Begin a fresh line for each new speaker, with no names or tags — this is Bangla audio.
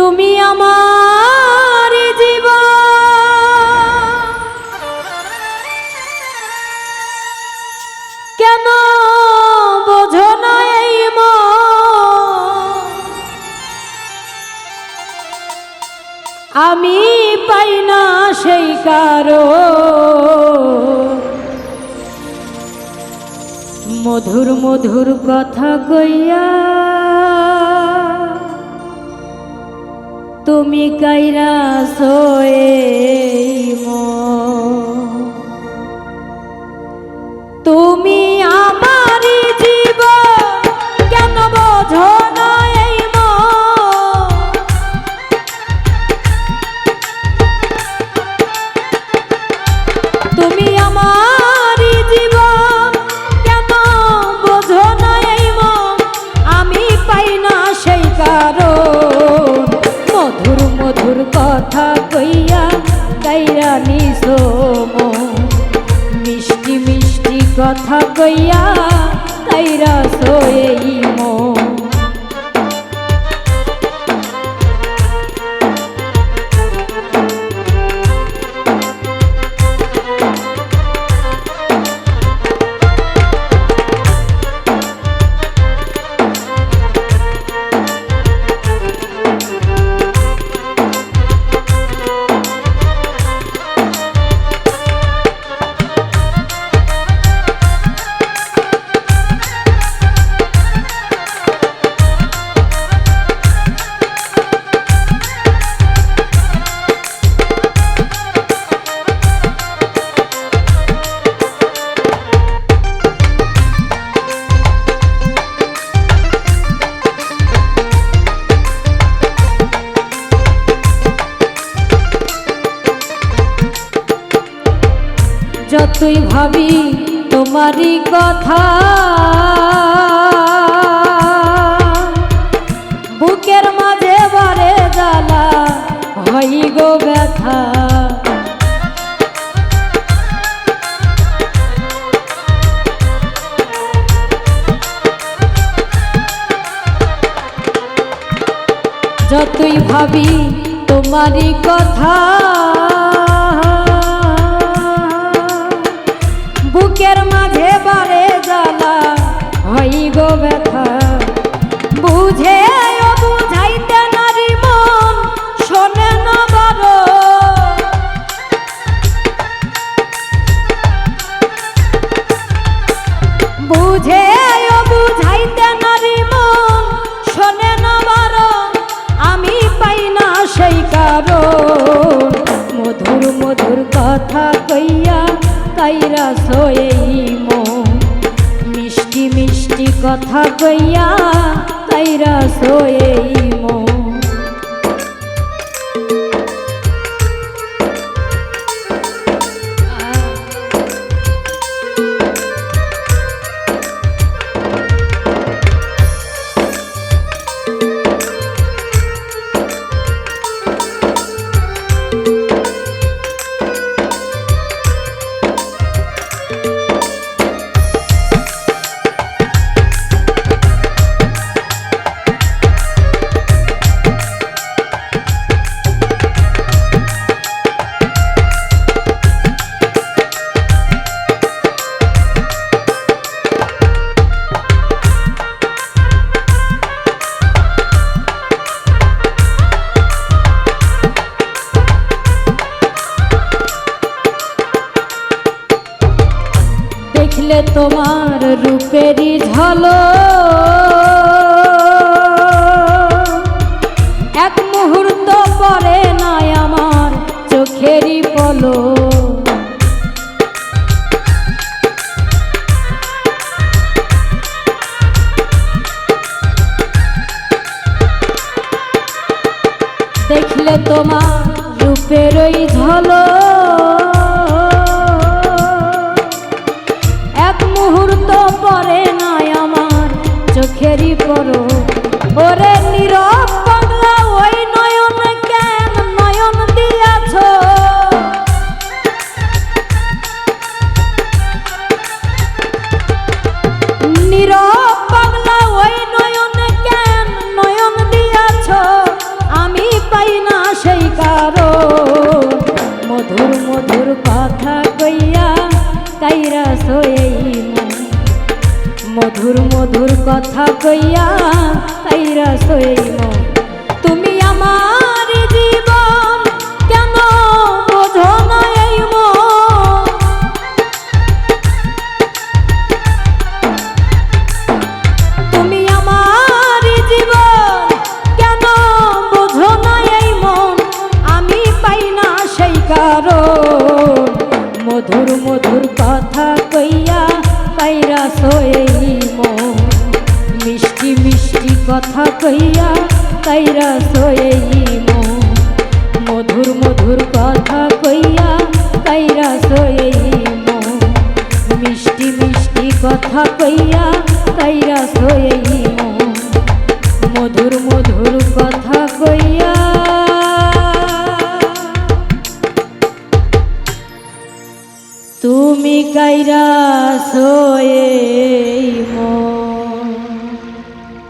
তুমি আমার জীবন, কেন বোঝো না এই মন, আমি পাই না সেই কারণ। মধুর মধুর কথা কইয়া তুমি কাইরা সোয়ে তুমি আমার জীবন, কেন বোঝো না এই মন, তুমি আমার জীবন, কেন বোঝো না এই মন, আমি পাই না সেই কারণ। মধুর মধুর কথা কইয়া গাইরা নিছো মন, মিষ্টি মিষ্টি কথা কইয়া গাইরা সোই মন। যতই ভাবি তোমারই কথা, বুকের মাঝে বারে জ্বালা হই গো ব্যথা। যতই ভাবি তোমারই কথা, বুকের মাঝে বারে জ্বালা হই গো ব্যথা। বুঝে বুঝাইতে নারী মন শোনে না বারো, বুঝে বুঝাইতে নারী মন শোনে না বারো, আমি পাই না সেই কারণ। মধুর মধুর কথা কইয়া কাইরা সোই মন, মিষ্টি মিষ্টি কথা কইয়া কাইরা সোই মন। দেখলে তোমার রূপেরই ঝলক, এক মুহূর্ত পরে নাই আমার চোখেরই পলক। দেখলে তোমার রূপেরই ঝলক, মুহূর্ত পরে নাই আমার চোখেরই পলক। ওরে নীরব পাগলা ওই নয়ন কেন নয়ন দিয়াছ, নীরব পাগলা ওই নয়ন কেন নয়ন দিয়াছ, আমি এই মন তুমি আমার জীবন কেন বোঝো না এই মন তুমি আমার জীবন কেন বোঝো না এই মন আমি পাই না সেই কারণ মধুর মধুর কথা কইয়া পাইরা এই মন মিষ্টি মিষ্টি কথা কইয়া পাইরা এই মন মধুর মধুর কথা কইয়া পাইরা এই মন মিষ্টি মিষ্টি কথা কইয়া পাইরা এই মন মধুর মধুর কথা কইয়া তুমি কাইরা সোয়ে